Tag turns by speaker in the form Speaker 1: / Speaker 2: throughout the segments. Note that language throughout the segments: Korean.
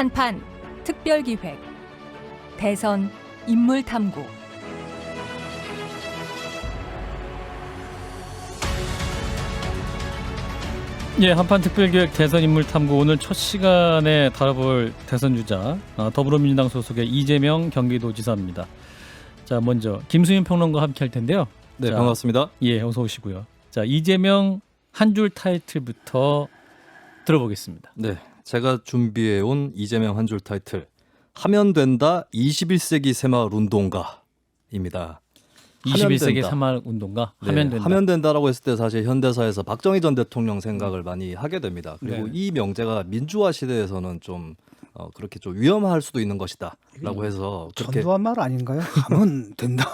Speaker 1: 한판 특별기획 대선 인물탐구.
Speaker 2: 예, 한판 특별기획 대선 인물탐구, 오늘 첫 시간에 다뤄볼 대선 주자 더불어민주당 소속의 이재명 경기도지사입니다. 자, 먼저 김수민 평론가와 함께 할 텐데요.
Speaker 3: 네,
Speaker 2: 자,
Speaker 3: 반갑습니다.
Speaker 2: 예, 어서 오시고요. 자, 이재명 한 줄 타이틀부터 들어보겠습니다.
Speaker 3: 네, 제가 준비해온 이재명 한 줄 타이틀, 하면 된다 21세기 새마을 운동가입니다.
Speaker 2: 21세기 새마을 운동가,
Speaker 3: 네,
Speaker 2: 하면 된다.
Speaker 3: 하면 된다라고 했을 때 사실 현대사에서 박정희 전 대통령 생각을 많이 하게 됩니다. 그리고
Speaker 2: 네.
Speaker 3: 이 명제가 민주화 시대에서는 좀 그렇게 좀 위험할 수도 있는 것이다라고 해서 그렇게
Speaker 4: 전두환 말 아닌가요? 하면 된다.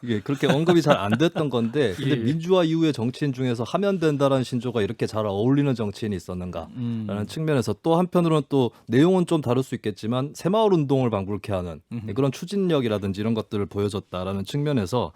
Speaker 3: 이게 그렇게 언급이 잘 안 됐던 건데, 근데
Speaker 2: 예.
Speaker 3: 민주화 이후의 정치인 중에서 하면 된다라는 신조가 이렇게 잘 어울리는 정치인이 있었는가라는 측면에서, 또 한편으로는 또 내용은 좀 다를 수 있겠지만 새마을 운동을 방불케 하는 그런 추진력이라든지 이런 것들을 보여줬다라는 측면에서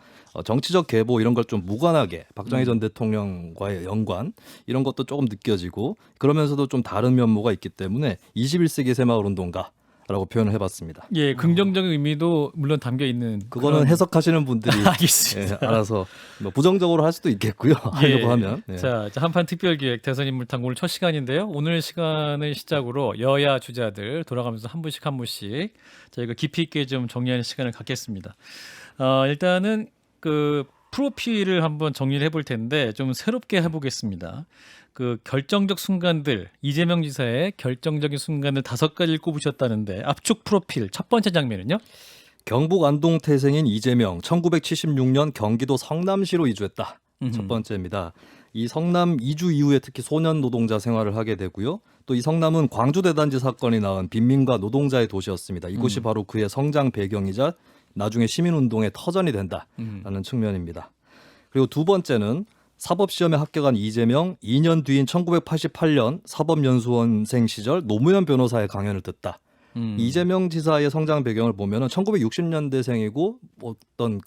Speaker 3: 정치적 계보 이런 걸 좀 무관하게 박정희 전 대통령과의 연관 이런 것도 조금 느껴지고, 그러면서도 좀 다른 면모가 있기 때문에 21세기 새마을 운동가 라고 표현을 해봤습니다.
Speaker 2: 예, 긍정적인 의미도 물론 담겨 있는.
Speaker 3: 그거는
Speaker 2: 그런-
Speaker 3: 해석하시는 분들이
Speaker 2: 알겠습니다.
Speaker 3: 예, 알아서 뭐 부정적으로 할 수도 있겠고요. 하려고 하면. 예.
Speaker 2: 자, 한판 특별기획 대선 인물탐구 오늘 첫 시간인데요. 오늘 시간을 시작으로 여야 주자들 돌아가면서 한 분씩 저희가 깊이 있게 좀 정리하는 시간을 갖겠습니다. 일단은 그 프로필을 한번 정리를 해볼 텐데 좀 새롭게 해보겠습니다. 그 결정적 순간들, 이재명 지사의 결정적인 순간을 5가지를 꼽으셨다는데, 압축 프로필 첫 번째 장면은요?
Speaker 3: 경북 안동 태생인 이재명, 1976년 경기도 성남시로 이주했다. 첫
Speaker 2: 음흠.
Speaker 3: 번째입니다. 이 성남 이주 이후에 특히 소년 노동자 생활을 하게 되고요. 또 이 성남은 광주 대단지 사건이 낳은 빈민가 노동자의 도시였습니다. 이곳이 바로 그의 성장 배경이자 나중에 시민운동의 터전이 된다라는 측면입니다. 그리고 두 번째는 사법시험에 합격한 이재명, 2년 뒤인 1988년 사법연수원생 시절 노무현 변호사의 강연을 듣다. 이재명 지사의 성장 배경을 보면은 1960년대생이고 어떤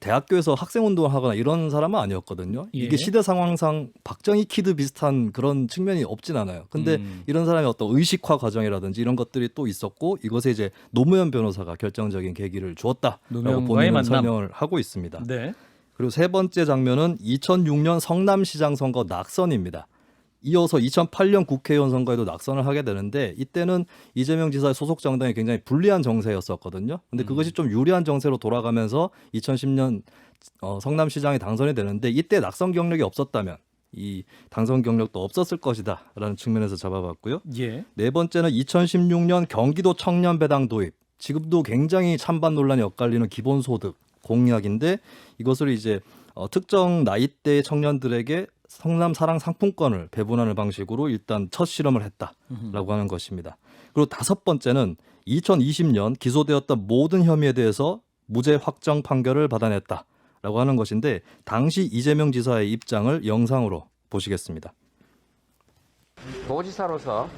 Speaker 3: 대학교에서 학생운동을 하거나 이런 사람은 아니었거든요.
Speaker 2: 예.
Speaker 3: 이게 시대 상황상 박정희 키드 비슷한 그런 측면이 없진 않아요. 근데 이런 사람의 어떤 의식화 과정이라든지 이런 것들이 또 있었고, 이것에 이제 노무현 변호사가 결정적인 계기를 주었다라고
Speaker 2: 노무현과의
Speaker 3: 본인은
Speaker 2: 만남.
Speaker 3: 설명을 하고 있습니다.
Speaker 2: 네.
Speaker 3: 그리고 세 번째 장면은 2006년 성남시장 선거 낙선입니다. 이어서 2008년 국회의원 선거에도 낙선을 하게 되는데, 이때는 이재명 지사의 소속 정당이 굉장히 불리한 정세였었거든요. 근데 그것이 좀 유리한 정세로 돌아가면서 2010년 성남시장이 당선이 되는데, 이때 낙선 경력이 없었다면 이 당선 경력도 없었을 것이다라는 측면에서 잡아봤고요.
Speaker 2: 예.
Speaker 3: 네 번째는 2016년 경기도 청년 배당 도입. 지금도 굉장히 찬반 논란이 엇갈리는 기본소득 공약인데, 이것을 이제 특정 나이대 청년들에게 성남 사랑 상품권을 배분하는 방식으로 일단 첫 실험을 했다라고 하는 것입니다. 그리고 다섯 번째는 2020년 기소되었던 모든 혐의에 대해서 무죄 확정 판결을 받아냈다라고 하는 것인데, 당시 이재명 지사의 입장을 영상으로 보시겠습니다.
Speaker 5: 도지사로서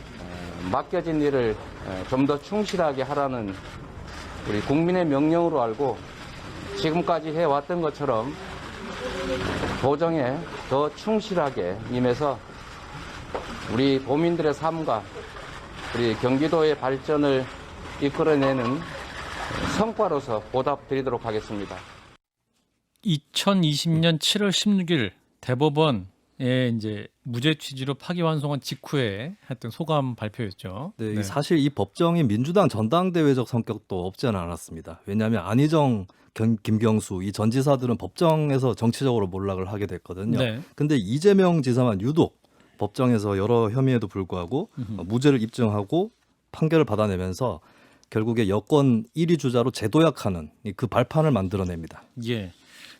Speaker 5: 맡겨진 일을 좀 더 충실하게 하라는 우리 국민의 명령으로 알고 지금까지 해왔던 것처럼 도정에 더 충실하게 임해서 우리 도민들의 삶과 우리 경기도의 발전을 이끌어내는 성과로서 보답드리도록 하겠습니다.
Speaker 2: 2020년 7월 16일 대법원에 이제 무죄 취지로 파기환송한 직후에 했던 소감 발표였죠.
Speaker 3: 네, 사실 이 법정이 민주당 전당대회적 성격도 없지는 않았습니다. 왜냐하면 안희정, 김경수 이 전 지사들은 법정에서 정치적으로 몰락을 하게 됐거든요.
Speaker 2: 네.
Speaker 3: 근데 이재명 지사만 유독 법정에서 여러 혐의에도 불구하고 무죄를 입증하고 판결을 받아내면서 결국에 여권 1위 주자로 재도약하는 그 발판을 만들어냅니다.
Speaker 2: 예.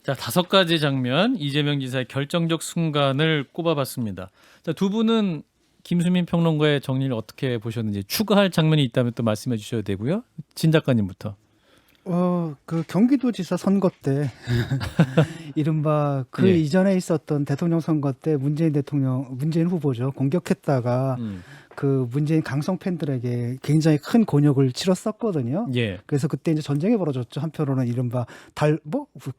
Speaker 2: 자, 5가지 장면, 이재명 지사의 결정적 순간을 꼽아봤습니다. 자, 두 분은 김수민 평론가의 정리를 어떻게 보셨는지, 추가할 장면이 있다면 또 말씀해 주셔야 되고요. 진 작가님부터.
Speaker 4: 그 경기도지사 선거 때 이른바 그
Speaker 2: 예.
Speaker 4: 이전에 있었던 대통령 선거 때 문재인 후보죠, 공격했다가 그 문재인 강성 팬들에게 굉장히 큰 곤욕을 치렀었거든요.
Speaker 2: 예.
Speaker 4: 그래서 그때 이제 전쟁이 벌어졌죠. 한편으로는 이른바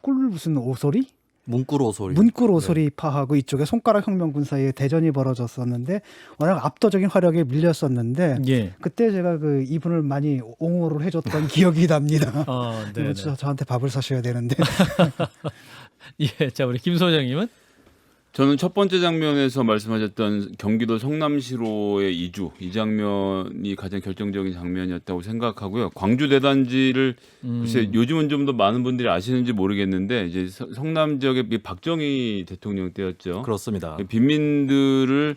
Speaker 4: 꿀 무슨 오소리
Speaker 3: 문구로 소리.
Speaker 4: 문구로 소리파하고 이쪽에 손가락 혁명군 사이에 대전이 벌어졌었는데 워낙 압도적인 화력에 밀렸었는데
Speaker 2: 예.
Speaker 4: 그때 제가 그 이분을 많이 옹호를 해줬던 기억이 납니다.
Speaker 2: 네.
Speaker 4: 저한테 밥을 사셔야 되는데.
Speaker 2: 예. 자, 우리 김 소장님은
Speaker 6: 저는 첫 번째 장면에서 말씀하셨던 경기도 성남시로의 이주 이 장면이 가장 결정적인 장면이었다고 생각하고요. 광주 대단지를 글쎄 요즘은 좀 더 많은 분들이 아시는지 모르겠는데 이제 성남 지역의 박정희 대통령 때였죠.
Speaker 3: 그렇습니다.
Speaker 6: 빈민들을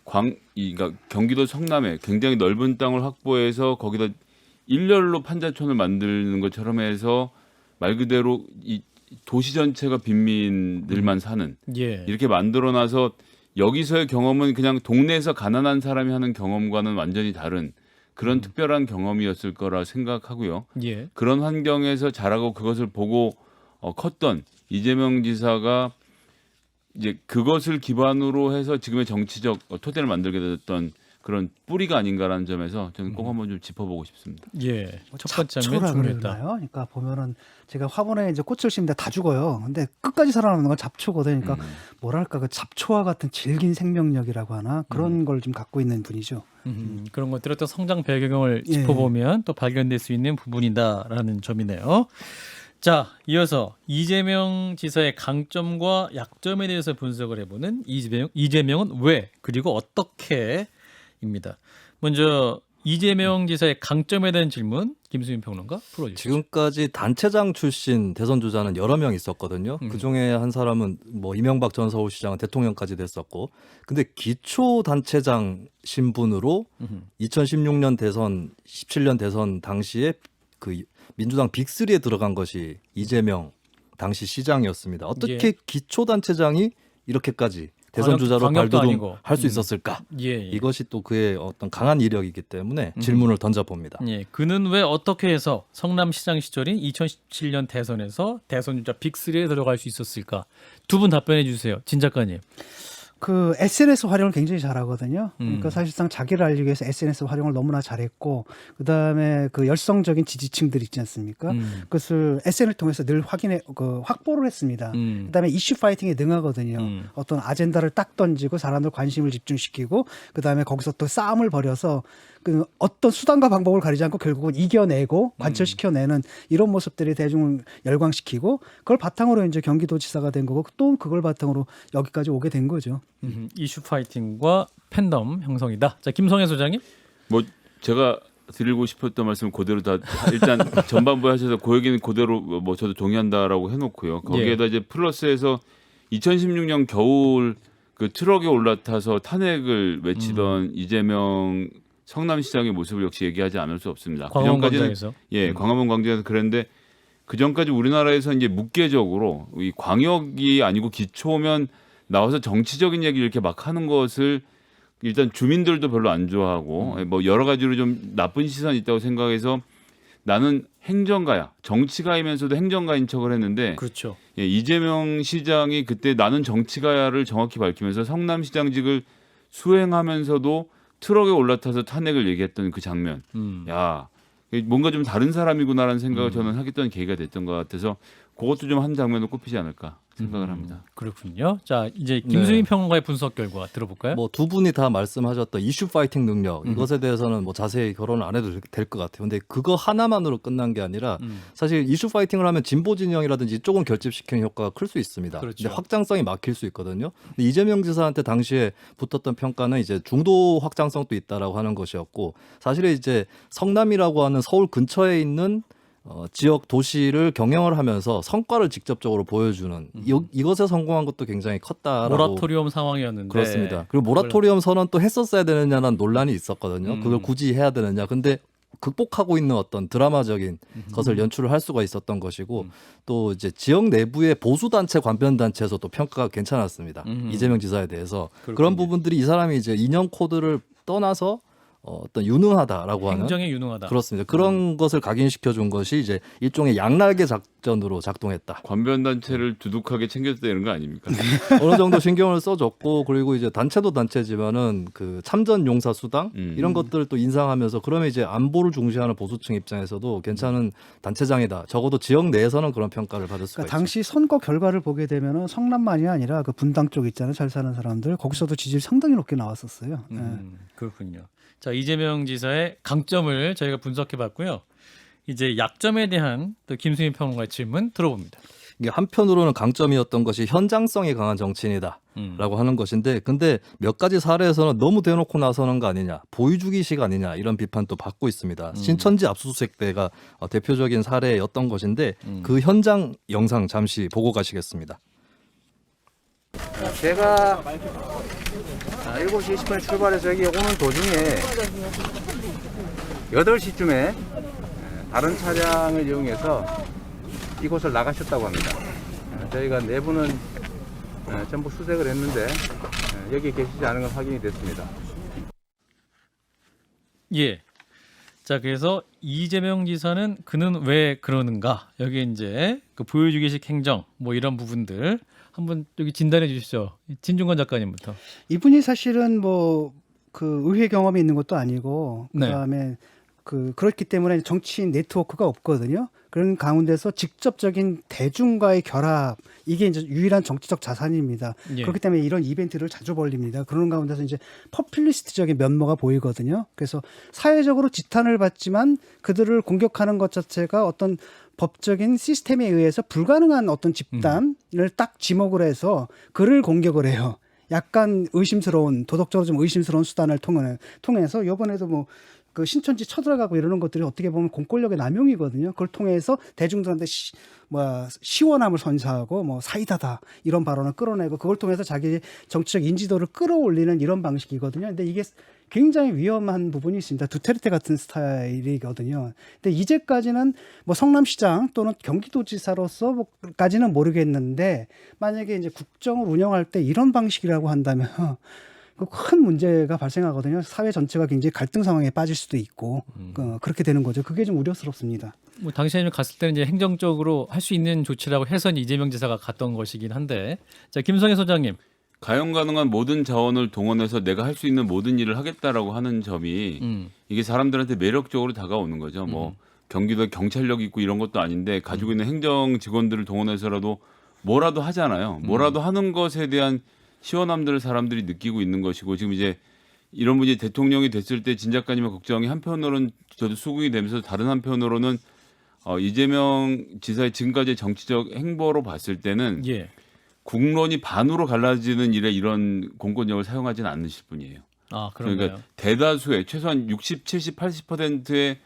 Speaker 6: 그러니까 경기도 성남에 굉장히 넓은 땅을 확보해서 거기다 일렬로 판자촌을 만드는 것처럼 해서 말 그대로 이 도시 전체가 빈민들만 사는
Speaker 2: 예.
Speaker 6: 이렇게 만들어놔서 여기서의 경험은 그냥 동네에서 가난한 사람이 하는 경험과는 완전히 다른 그런 특별한 경험이었을 거라 생각하고요.
Speaker 2: 예.
Speaker 6: 그런 환경에서 자라고 그것을 보고 컸던 이재명 지사가 이제 그것을 기반으로 해서 지금의 정치적 토대를 만들게 됐던 그런 뿌리가 아닌가라는 점에서 저는 꼭 한번 좀 짚어보고 싶습니다.
Speaker 2: 예. 첫 번째 장면
Speaker 4: 잡초라
Speaker 2: 중요했다.
Speaker 4: 그러나요? 그러니까 보면은 제가 화분에 이제 꽃을 심는데 다 죽어요. 근데 끝까지 살아남는 건 잡초거든요. 그러니까 뭐랄까 그 잡초와 같은 질긴 생명력이라고 하나 그런 걸 좀 갖고 있는 분이죠.
Speaker 2: 그런 것들의 또 성장 배경을
Speaker 4: 예.
Speaker 2: 짚어보면 또 발견될 수 있는 부분이다라는 점이네요. 자, 이어서 이재명 지사의 강점과 약점에 대해서 분석을 해보는 이재명은 왜 그리고 어떻게입니다. 먼저 이재명 지사의 강점에 대한 질문 김수민 평론가 풀어주시죠.
Speaker 3: 지금까지 단체장 출신 대선 주자는 여러 명 있었거든요. 그 중에 한 사람은 뭐 이명박 전 서울시장은 대통령까지 됐었고, 근데 기초 단체장 신분으로 2016년 대선, 17년 대선 당시에 그 민주당 빅3에 들어간 것이 이재명 당시 시장이었습니다. 어떻게
Speaker 2: 예.
Speaker 3: 기초 단체장이 이렇게까지 대선 주자로
Speaker 2: 광역도 아니고.
Speaker 3: 발돋움할 수 있었을까?
Speaker 2: 예, 예.
Speaker 3: 이것이 또 그의 어떤 강한 이력이기 때문에 질문을 던져봅니다.
Speaker 2: 예, 그는 왜 어떻게 해서 성남시장 시절인 2017년 대선에서 대선 주자 빅3에 들어갈 수 있었을까? 두 분 답변해 주세요. 진 작가님.
Speaker 4: 그 SNS 활용을 굉장히 잘하거든요. 그러니까 사실상 자기를 알리기 위해서 SNS 활용을 너무나 잘했고, 그 다음에 그 열성적인 지지층들 있지 않습니까? 그것을 SNS를 통해서 늘 확보를 했습니다. 그 다음에 이슈 파이팅에 능하거든요. 어떤 아젠다를 딱 던지고 사람들 관심을 집중시키고, 그 다음에 거기서 또 싸움을 벌여서 그 어떤 수단과 방법을 가리지 않고 결국은 이겨내고 관철시켜내는 이런 모습들이 대중을 열광시키고, 그걸 바탕으로 이제 경기도지사가 된 거고, 또 그걸 바탕으로 여기까지 오게 된 거죠.
Speaker 2: 이슈 파이팅과 팬덤 형성이다. 자, 김성애 소장님.
Speaker 6: 뭐 제가 드리고 싶었던 말씀 그대로 다 일단 전반부에 하셔서 그 얘기는 그대로 뭐 저도 동의한다라고 해놓고요. 거기에다 이제 플러스해서 2016년 겨울 그 트럭에 올라타서 탄핵을 외치던 이재명 성남시장의 모습을 역시 얘기하지 않을 수 없습니다.
Speaker 2: 광화문
Speaker 6: 그전까지는
Speaker 2: 광장에서.
Speaker 6: 광화문 광장에서 그랬는데 그 전까지 우리나라에서 이제 묵계적으로 이 광역이 아니고 기초면 나와서 정치적인 얘기를 이렇게 막 하는 것을 일단 주민들도 별로 안 좋아하고 뭐 여러 가지로 좀 나쁜 시선이 있다고 생각해서 나는 행정가야, 정치가이면서도 행정가인 척을 했는데
Speaker 2: 그렇죠.
Speaker 6: 이재명 시장이 그때 나는 정치가야를 정확히 밝히면서 성남시장직을 수행하면서도 트럭에 올라타서 탄핵을 얘기했던 그 장면. 야, 뭔가 좀 다른 사람이구나라는 생각을 저는 하겠다는 계기가 됐던 것 같아서 그것도 좀 한 장면으로 꼽히지 않을까 생각을 합니다.
Speaker 2: 그렇군요. 자, 이제 김수민 평론가의 분석 결과 들어볼까요?
Speaker 3: 뭐 두 분이 다 말씀하셨던 이슈 파이팅 능력 이것에 대해서는 뭐 자세히 거론을 안 해도 될 것 같아요. 근데 그거 하나만으로 끝난 게 아니라 사실 이슈 파이팅을 하면 진보 진영이라든지 이쪽은 결집시키는 효과가 클 수 있습니다.
Speaker 2: 그렇죠.
Speaker 3: 근데 확장성이 막힐 수 있거든요. 근데 이재명 지사한테 당시에 붙었던 평가는 이제 중도 확장성도 있다라고 하는 것이었고, 사실은 이제 성남이라고 하는 서울 근처에 있는 지역 도시를 경영을 하면서 성과를 직접적으로 보여주는 이것에 성공한 것도 굉장히 컸다라고.
Speaker 2: 모라토리엄 상황이었는데.
Speaker 3: 그렇습니다. 그리고 모라토리엄 선언 또 했었어야 되느냐는 논란이 있었거든요. 그걸 굳이 해야 되느냐. 근데 극복하고 있는 어떤 드라마적인 것을 연출을 할 수가 있었던 것이고, 또 이제 지역 내부의 보수 단체, 관변 단체에서도 평가가 괜찮았습니다. 이재명 지사에 대해서.
Speaker 2: 그렇군요.
Speaker 3: 그런 부분들이 이 사람이 이제 이념 코드를 떠나서 어떤 유능하다라고 하는
Speaker 2: 행정에 유능하다.
Speaker 3: 그렇습니다. 그런 것을 각인시켜 준 것이 이제 일종의 양날개 작전으로 작동했다.
Speaker 6: 관변 단체를 두둑하게 챙겼다 이런 거 아닙니까?
Speaker 3: 어느 정도 신경을 써줬고 그리고 이제 단체도 단체지만은 그 참전 용사 수당 이런 것들을 또 인상하면서 그러면 이제 안보를 중시하는 보수층 입장에서도 괜찮은 단체장이다. 적어도 지역 내에서는 그런 평가를 받을 수가
Speaker 4: 그러니까
Speaker 3: 있죠.
Speaker 4: 당시 선거 결과를 보게 되면은 성남만이 아니라 그 분당 쪽 있잖아요. 잘 사는 사람들 거기서도 지지율이 상당히 높게 나왔었어요.
Speaker 2: 그렇군요. 자, 이재명 지사의 강점을 저희가 분석해봤고요. 이제 약점에 대한 또 김수민 평론가의 질문 들어봅니다.
Speaker 3: 이게 한편으로는 강점이었던 것이 현장성이 강한 정치인이다라고 하는 것인데, 근데 몇 가지 사례에서는 너무 대놓고 나서는 거 아니냐, 보여주기식 아니냐 이런 비판도 받고 있습니다. 신천지 압수수색 때가 대표적인 사례였던 것인데 그 현장 영상 잠시 보고 가시겠습니다.
Speaker 5: 제가 7시 20분에 출발해서 여기 오는 도중에 8시쯤에 다른 차량을 이용해서 이곳을 나가셨다고 합니다. 저희가 내부는 전부 수색을 했는데 여기 계시지 않은 건 확인이 됐습니다.
Speaker 2: 예. 자, 그래서 이재명 지사는 그는 왜 그러는가? 여기 이제 그 보여주기식 행정 뭐 이런 부분들 한번 여기 진단해 주시죠. 진중권 작가님부터.
Speaker 4: 이분이 사실은 뭐 그 의회 경험이 있는 것도 아니고
Speaker 2: 네.
Speaker 4: 그다음에 그렇기 때문에 정치인 네트워크가 없거든요. 그런 가운데서 직접적인 대중과의 결합 이게 이제 유일한 정치적 자산입니다.
Speaker 2: 예.
Speaker 4: 그렇기 때문에 이런 이벤트를 자주 벌립니다. 그런 가운데서 이제 퍼퓰리스트적인 면모가 보이거든요. 그래서 사회적으로 지탄을 받지만 그들을 공격하는 것 자체가 어떤 법적인 시스템에 의해서 불가능한 어떤 집단을 딱 지목을 해서 그를 공격을 해요. 약간 의심스러운 도덕적으로 좀 의심스러운 수단을 통해서 이번에도 뭐 그 신천지 쳐들어가고 이러는 것들이 어떻게 보면 공권력의 남용이거든요. 그걸 통해서 대중들한테 시원함을 선사하고 뭐 사이다다 이런 발언을 끌어내고 그걸 통해서 자기 정치적 인지도를 끌어올리는 이런 방식이거든요. 근데 이게 굉장히 위험한 부분이 있습니다. 두테르테 같은 스타일이거든요. 근데 이제까지는 뭐 성남시장 또는 경기도지사로서까지는 모르겠는데 만약에 이제 국정을 운영할 때 이런 방식이라고 한다면 큰 문제가 발생하거든요. 사회 전체가 굉장히 갈등 상황에 빠질 수도 있고 그렇게 되는 거죠. 그게 좀 우려스럽습니다.
Speaker 2: 뭐 당시에 갔을 때는 이제 행정적으로 할 수 있는 조치라고 해선 이재명 지사가 갔던 것이긴 한데, 자 김성애 소장님.
Speaker 6: 가용 가능한 모든 자원을 동원해서 내가 할 수 있는 모든 일을 하겠다라고 하는 점이 이게 사람들한테 매력적으로 다가오는 거죠. 뭐 경기도에 경찰력 있고 이런 것도 아닌데 가지고 있는 행정 직원들을 동원해서라도 뭐라도 하잖아요. 뭐라도 하는 것에 대한 시원함들을 사람들이 느끼고 있는 것이고, 지금 이제 이런 분이 대통령이 됐을 때 진 작가님의 걱정이 한편으로는 저도 수긍이 되면서 다른 한편으로는 이재명 지사의 지금까지의 정치적 행보로 봤을 때는
Speaker 2: 예.
Speaker 6: 국론이 반으로 갈라지는 일에 이런 공권력을 사용하지는 않으실 분이에요.
Speaker 2: 아, 그런가요?
Speaker 6: 그러니까 대다수의 최소한 60, 70, 80%의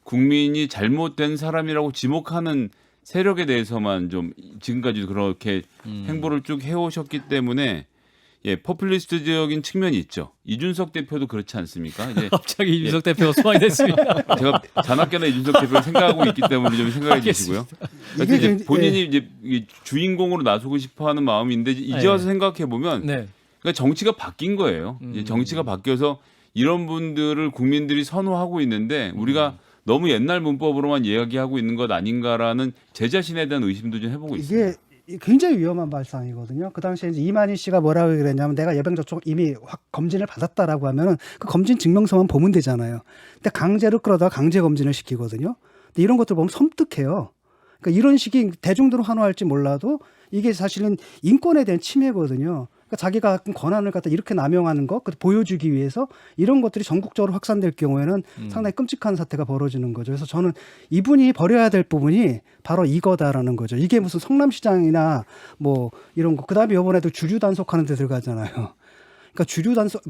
Speaker 6: 국민이 잘못된 사람이라고 지목하는 세력에 대해서만 좀 지금까지 그렇게 행보를 쭉 해오셨기 때문에 예, 포퓰리스트적인 측면이 있죠. 이준석 대표도 그렇지 않습니까? 이제
Speaker 2: 갑자기 이준석 대표가 소환이 됐습니다.
Speaker 6: 제가 자나깨나 이준석 대표를 생각하고 있기 때문에 좀 생각해 주시고요.
Speaker 4: 이게
Speaker 6: 이제 본인이 이제 주인공으로 나서고 싶어하는 마음인데 이제 와서 생각해 보면
Speaker 2: 네.
Speaker 6: 그러니까 정치가 바뀐 거예요. 이제 정치가 바뀌어서 이런 분들을 국민들이 선호하고 있는데 우리가 너무 옛날 문법으로만 이야기하고 있는 것 아닌가라는 제 자신에 대한 의심도 좀 해보고 있습니다.
Speaker 4: 이게 굉장히 위험한 발상이거든요. 그 당시에 이제 이만희 씨가 뭐라고 그랬냐면 내가 예방접종 이미 확 검진을 받았다라고 하면은 그 검진 증명서만 보면 되잖아요. 근데 강제로 끌어다가 강제 검진을 시키거든요. 근데 이런 것들 보면 섬뜩해요. 그러니까 이런 식이 대중들은 환호할지 몰라도 이게 사실은 인권에 대한 침해거든요. 그러니까 자기가 갖은 권한을 갖다 이렇게 남용하는 것, 보여주기 위해서 이런 것들이 전국적으로 확산될 경우에는 상당히 끔찍한 사태가 벌어지는 거죠. 그래서 저는 이분이 버려야 될 부분이 바로 이거다라는 거죠. 이게 무슨 성남시장이나 뭐 이런 거. 그다음에 이번에도 주류 단속하는 데 들어가잖아요. 그러니까 주류 단속,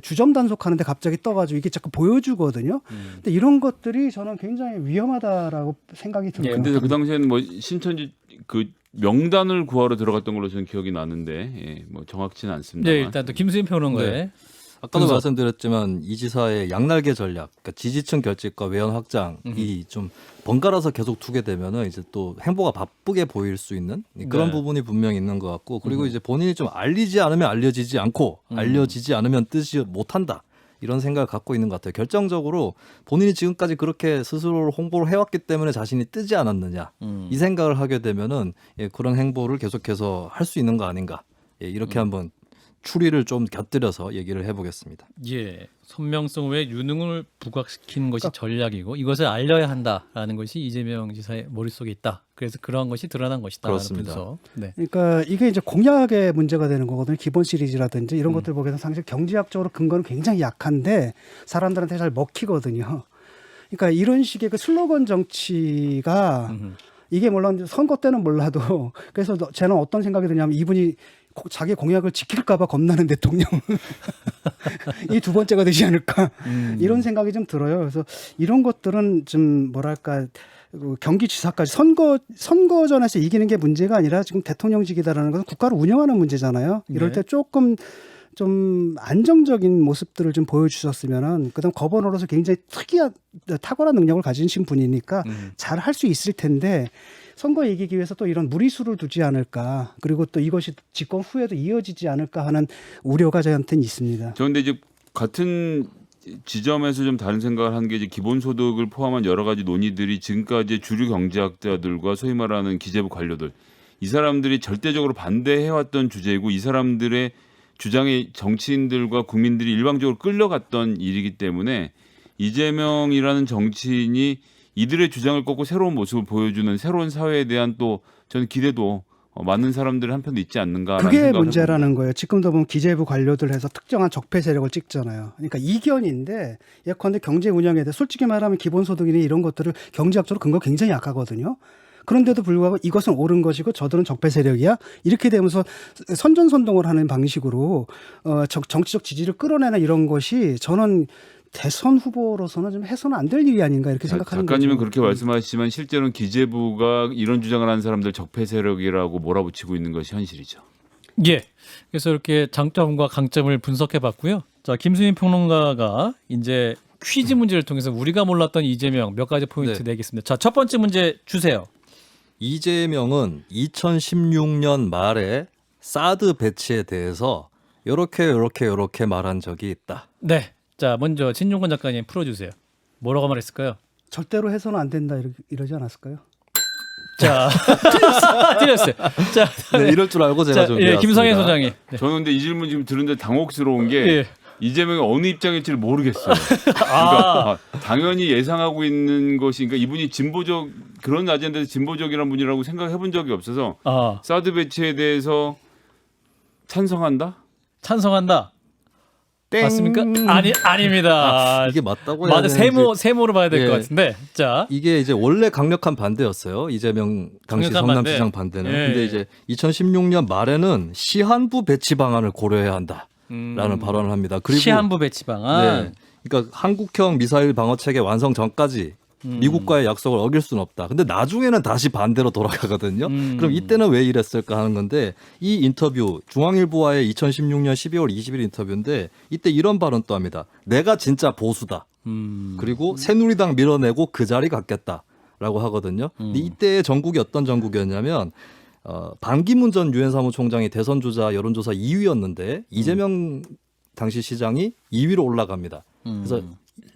Speaker 4: 주점 단속하는데 갑자기 떠가지고 이게 자꾸 보여주거든요. 근데 이런 것들이 저는 굉장히 위험하다라고 생각이 들어요.
Speaker 6: 근데 그 당시에는 뭐 신천지 그 명단을 구하러 들어갔던 걸로 저는 기억이 나는데 예, 뭐 정확치는 않습니다.
Speaker 2: 네, 일단 또 김수인 평론가의
Speaker 3: 네. 아까도 말씀드렸지만 이 지사의 양날개 전략, 그러니까 지지층 결집과 외연 확장이 좀 번갈아서 계속 두게 되면은 이제 또 행보가 바쁘게 보일 수 있는 그런
Speaker 2: 네.
Speaker 3: 부분이 분명히 있는 것 같고, 그리고 이제 본인이 좀 알리지 않으면 알려지지 않고 알려지지 않으면 뜨지 못한다. 이런 생각을 갖고 있는 것 같아요. 결정적으로 본인이 지금까지 그렇게 스스로를 홍보를 해왔기 때문에 자신이 뜨지 않았느냐 이 생각을 하게 되면은 예, 그런 행보를 계속해서 할 수 있는 거 아닌가 예, 이렇게 한번 추리를 좀 곁들여서 얘기를 해보겠습니다.
Speaker 2: 예, 선명성 외에 유능을 부각시키는 것이 전략이고 이것을 알려야 한다라는 것이 이재명 지사의 머릿속에 있다. 그래서 그러한 것이 드러난 것이다라는
Speaker 3: 그렇습니다.
Speaker 2: 분석. 네.
Speaker 4: 그러니까 이게 이제 공약의 문제가 되는 거거든요. 기본 시리즈라든지 이런 것들 보게 되면 상당히 경제학적으로 근거는 굉장히 약한데 사람들한테 잘 먹히거든요. 그러니까 이런 식의 그 슬로건 정치가 이게 물론 선거 때는 몰라도 그래서 저는 어떤 생각이 드냐면 이분이 자기 공약을 지킬까봐 겁나는 대통령 이 두 번째가 되지 않을까 이런 생각이 좀 들어요. 그래서 이런 것들은 좀 뭐랄까 그 경기지사까지 선거전에서 이기는 게 문제가 아니라 지금 대통령직이다라는 것은 국가를 운영하는 문제잖아요. 이럴 때 조금 좀 안정적인 모습들을 좀 보여주셨으면은 그다음 거버너로서 굉장히 탁월한 능력을 가지신 분이니까 잘 할 수 있을 텐데 선거 이기기 위해서 또 이런 무리수를 두지 않을까 그리고 또 이것이 집권 후에도 이어지지 않을까 하는 우려가 저한테는 있습니다.
Speaker 6: 그런데 이제 같은 지점에서 좀 다른 생각을 하는 게 이제 기본소득을 포함한 여러 가지 논의들이 지금까지 주류 경제학자들과 소위 말하는 기재부 관료들 이 사람들이 절대적으로 반대해왔던 주제이고 이 사람들의 주장에 정치인들과 국민들이 일방적으로 끌려갔던 일이기 때문에 이재명이라는 정치인이 이들의 주장을 꺾고 새로운 모습을 보여주는 새로운 사회에 대한 또 저는 기대도 많은 사람들의 한편도 있지 않는가라는
Speaker 4: 그게
Speaker 6: 생각을
Speaker 4: 문제라는
Speaker 6: 해봅니다.
Speaker 4: 거예요. 지금도 보면 기재부 관료들 해서 특정한 적폐 세력을 찍잖아요. 그러니까 이견인데 예컨대 경제 운영에 대해 솔직히 말하면 기본소득이나 이런 것들을 경제학적으로 근거 굉장히 약하거든요. 그런데도 불구하고 이것은 옳은 것이고 저들은 적폐 세력이야. 이렇게 되면서 선전선동을 하는 방식으로 정치적 지지를 끌어내는 이런 것이 저는 대선 후보로서는 좀 해서는 안 될 일이 아닌가 이렇게 생각하는 거죠.
Speaker 6: 작가님은 그렇게 말씀하시지만 실제로는 기재부가 이런 주장을 하는 사람들 적폐 세력이라고 몰아붙이고 있는 것이 현실이죠.
Speaker 2: 예. 그래서 이렇게 장점과 강점을 분석해봤고요. 자, 김수민 평론가가 이제 퀴즈 문제를 통해서 우리가 몰랐던 이재명 몇 가지 포인트
Speaker 3: 네.
Speaker 2: 내겠습니다. 자, 첫 번째 문제 주세요.
Speaker 3: 이재명은 2016년 말에 사드 배치에 대해서 요렇게 말한 적이 있다.
Speaker 2: 네. 자, 먼저 진용건 작가님 풀어주세요. 뭐라고 말했을까요?
Speaker 4: 절대로 해서는 안 된다 이러지 않았을까요?
Speaker 2: 자, 틀렸어요. 자,
Speaker 3: 네, 이럴 줄 알고 제가
Speaker 2: 자,
Speaker 3: 좀
Speaker 2: 예, 김성애 소장이. 네.
Speaker 6: 저는 근데 이 질문 지금 들은데 당혹스러운 게
Speaker 2: 예.
Speaker 6: 이재명이 어느 입장일지를 모르겠어요. 그러니까 당연히 예상하고 있는 것이 그러니까 이분이 진보적 그런 아젠다에서 진보적이라는 분이라고 생각해 본 적이 없어서 사드 배치에 대해서 찬성한다?
Speaker 2: 찬성한다. 맞습니까? 아닙니다.
Speaker 3: 이게 맞다고 해야
Speaker 2: 맞아,
Speaker 3: 되는지.
Speaker 2: 세모로 봐야 될 것
Speaker 3: 예.
Speaker 2: 같은데. 자,
Speaker 3: 이게 이제 원래 강력한 반대였어요. 이재명 당시
Speaker 2: 강력한
Speaker 3: 성남시장
Speaker 2: 반대.
Speaker 3: 반대는.
Speaker 2: 예.
Speaker 3: 근데 이제 2016년 말에는 시한부 배치 방안을 고려해야 한다라는 발언을 합니다. 그리고
Speaker 2: 시한부 배치 방안.
Speaker 3: 네. 그러니까 한국형 미사일 방어 체계 완성 전까지 미국과의 약속을 어길 수는 없다. 근데 나중에는 다시 반대로 돌아가거든요. 그럼 이때는 왜 이랬을까 하는 건데 이 인터뷰 중앙일보와의 2016년 12월 20일 인터뷰인데 이때 이런 발언 또 합니다. 내가 진짜 보수다. 그리고 새누리당 밀어내고 그 자리 갖겠다라고 하거든요. 근데 이때의 전국이 어떤 전국이었냐면 반기문 전 유엔 사무총장이 대선 주자 여론조사 2위였는데 이재명 당시 시장이 2위로 올라갑니다. 그래서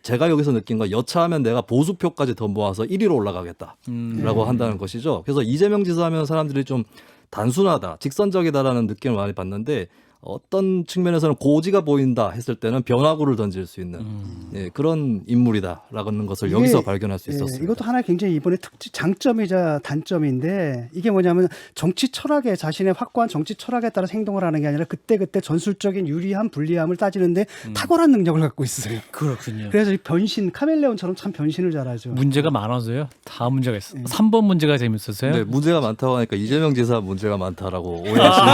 Speaker 3: 제가 여기서 느낀 건 여차하면 내가 보수표까지 더 모아서 1위로 올라가겠다라고 한다는 것이죠. 그래서 이재명 지사 하면 사람들이 좀 단순하다, 직선적이다라는 느낌을 많이 받는데 어떤 측면에서는 고지가 보인다 했을 때는 변화구를 던질 수 있는 예, 그런 인물이다라는 것을
Speaker 4: 이게,
Speaker 3: 여기서 발견할 수
Speaker 4: 예,
Speaker 3: 있었습니다.
Speaker 4: 이것도 하나의 굉장히 이번에 장점이자 단점인데 이게 뭐냐면 정치 철학에 자신의 확고한 정치 철학에 따라 행동을 하는 게 아니라 그때그때 전술적인 유리함 불리함을 따지는데 탁월한 능력을 갖고 있어요.
Speaker 2: 그렇군요.
Speaker 4: 그래서 이 변신 카멜레온처럼 참 변신을 잘하죠.
Speaker 2: 문제가 많아서요. 다 문제가 있어. 3번 문제가 재밌었어요.
Speaker 3: 네, 문제가 많다고 하니까 이재명 지사 문제가 많다라고 오해하시는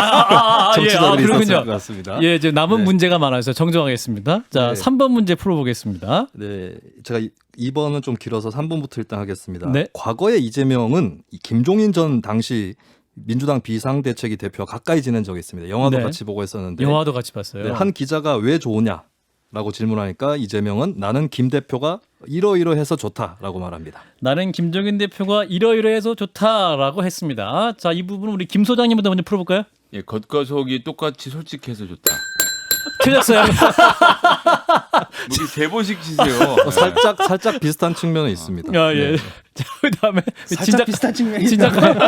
Speaker 3: 정치자들이 있었을 것 같습니다.
Speaker 2: 예, 이제 남은
Speaker 3: 네.
Speaker 2: 문제가 많아서 정정하겠습니다. 자,
Speaker 3: 네.
Speaker 2: 3번 문제 풀어보겠습니다.
Speaker 3: 네, 제가 2번은 좀 길어서 3번부터 일단 하겠습니다.
Speaker 2: 네.
Speaker 3: 과거에 이재명은 이 김종인 전 당시 민주당 비상대책위 대표와 가까이 지낸 적이 있습니다. 영화도
Speaker 2: 네.
Speaker 3: 같이 보고 했었는데
Speaker 2: 영화도 같이 봤어요.
Speaker 3: 네, 한 기자가 왜 좋으냐라고 질문하니까 이재명은 나는 김 대표가 이러이러해서 좋다라고 말합니다.
Speaker 2: 나는 김종인 대표가 이러이러해서 좋다라고 했습니다. 자, 이 부분은 우리 김 소장님부터 먼저 풀어볼까요?
Speaker 6: 예, 겉과 속이 똑같이 솔직해서 좋다.
Speaker 2: 틀렸어요.
Speaker 6: 뭐 개보식 치세요.
Speaker 3: 살짝 비슷한 측면은 있습니다.
Speaker 2: 아, 예.
Speaker 3: 네.
Speaker 2: 자, 그다음에
Speaker 4: 살짝 비슷한 측면이
Speaker 2: 진 작가님.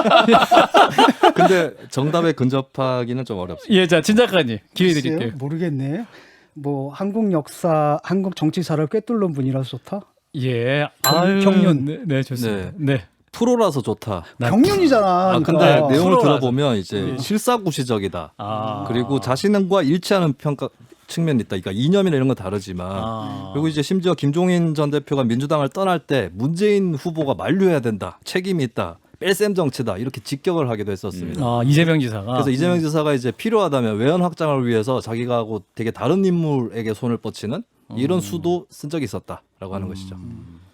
Speaker 3: 근데 정답에 근접하기는 좀 어렵습니다.
Speaker 2: 예, 자, 진 작가님 기회
Speaker 4: 글쎄요,
Speaker 2: 드릴게요.
Speaker 4: 모르겠네. 뭐 한국 역사, 한국 정치사를 꿰뚫는 분이라서 좋다.
Speaker 2: 예.
Speaker 4: 경륜.
Speaker 2: 네, 네, 좋습니다. 네.
Speaker 3: 프로라서 좋다.
Speaker 4: 경륜이잖아.
Speaker 3: 아, 근데
Speaker 4: 그러니까.
Speaker 3: 내용을
Speaker 2: 프로라서.
Speaker 3: 들어보면 이제 실사구시적이다.
Speaker 2: 아.
Speaker 3: 그리고 자신과 일치하는 평가 측면이 있다. 그러니까 이념이나 이런 건 다르지만
Speaker 2: 아.
Speaker 3: 그리고 이제 심지어 김종인 전 대표가 민주당을 떠날 때 문재인 후보가 만류해야 된다. 책임이 있다. 뺄셈 정치다. 이렇게 직격을 하기도 했었습니다.
Speaker 2: 아, 이재명 지사가.
Speaker 3: 그래서 이재명 지사가 이제 필요하다면 외연 확장을 위해서 자기가 하고 되게 다른 인물에게 손을 뻗치는 이런 수도 쓴 적이 있었다라고 하는 것이죠.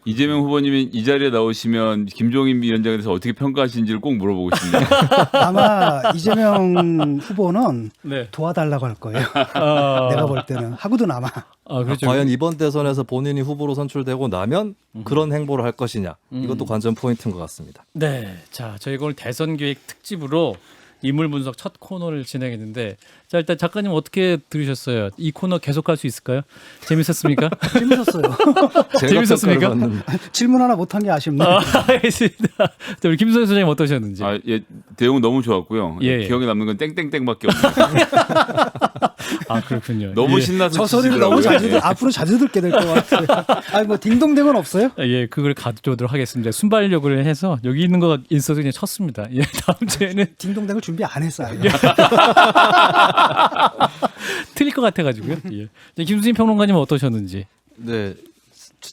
Speaker 6: 이재명 후보님이 이 자리에 나오시면 김종인 위원장에 대해서 어떻게 평가하시는지를 꼭 물어보고 싶네요.
Speaker 4: 아마 이재명 후보는
Speaker 2: 네.
Speaker 4: 도와달라고 할 거예요.
Speaker 2: 아,
Speaker 4: 내가 볼 때는 하고도 남아.
Speaker 2: 아, 그렇죠.
Speaker 3: 과연 이번 대선에서 본인이 후보로 선출되고 나면 그런 행보를 할 것이냐. 이것도 관전 포인트인 것 같습니다.
Speaker 2: 네. 자, 저희가 오늘 대선 기획 특집으로 인물 분석 첫 코너를 진행했는데, 자, 일단 작가님 어떻게 들으셨어요? 이 코너 계속할 수 있을까요? 재밌었습니까?
Speaker 4: 재밌었어요.
Speaker 3: 제가
Speaker 2: 재밌었습니까?
Speaker 3: 평가를 받는
Speaker 4: 질문 하나 못한 게 아쉽네.
Speaker 2: 아, 알겠습니다. 자, 우리 김선희 소장님 어떠셨는지.
Speaker 6: 아, 예, 내용 너무 좋았고요.
Speaker 2: 예, 예.
Speaker 6: 기억에 남는 건 땡땡땡밖에 없네요.
Speaker 2: 아, 그렇군요.
Speaker 6: 너무
Speaker 2: 예.
Speaker 6: 신나서
Speaker 4: 저 소리를 너무 자주 앞으로 자주 듣게 될 것 같아요. 아니 뭐 딩동댕은 없어요?
Speaker 2: 예, 그걸 가져오도록 하겠습니다. 순발력을 해서 여기 있는 거 있어서 그냥 쳤습니다. 예, 다음 주에는
Speaker 4: 딩동댕을 준비 안 했어요.
Speaker 2: 틀릴 것 같아가지고요. 예. 이제 김수진 평론가님은 어떠셨는지.
Speaker 3: 네.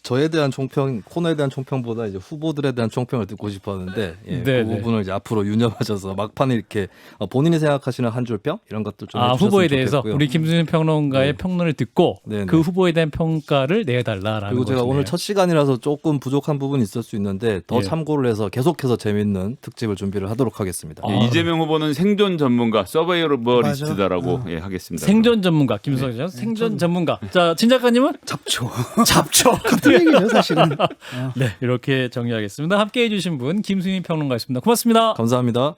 Speaker 3: 저에 대한 총평, 코너에 대한 총평보다 이제 후보들에 대한 총평을 듣고 싶었는데 예,
Speaker 2: 네,
Speaker 3: 그
Speaker 2: 네.
Speaker 3: 부분을 이제 앞으로 유념하셔서 막판에 이렇게 본인이 생각하시는 한 줄 평 이런 것들 좀 해주셨으면
Speaker 2: 후보에 대해서
Speaker 3: 좋겠고요.
Speaker 2: 우리 김수진 평론가의
Speaker 3: 네.
Speaker 2: 평론을 듣고
Speaker 3: 네,
Speaker 2: 그
Speaker 3: 네.
Speaker 2: 후보에 대한 평가를 내달라라는
Speaker 3: 그리고 제가
Speaker 2: 것이네요.
Speaker 3: 오늘 첫 시간이라서 조금 부족한 부분이 있을 수 있는데 더
Speaker 2: 예.
Speaker 3: 참고를 해서 계속해서 재밌는 특집을 준비를 하도록 하겠습니다.
Speaker 2: 아,
Speaker 6: 예, 이재명 후보는 생존 전문가, 서바이벌리스트다라고 예, 하겠습니다.
Speaker 2: 생존 전문가 김수진 씨, 생존 전문가. 자, 진 작가님은
Speaker 4: 잡초.
Speaker 2: 잡초.
Speaker 4: 같은 얘기죠 사실은.
Speaker 2: 네, 이렇게 정리하겠습니다. 함께해 주신 분 김수진 평론가였습니다. 고맙습니다.
Speaker 3: 감사합니다.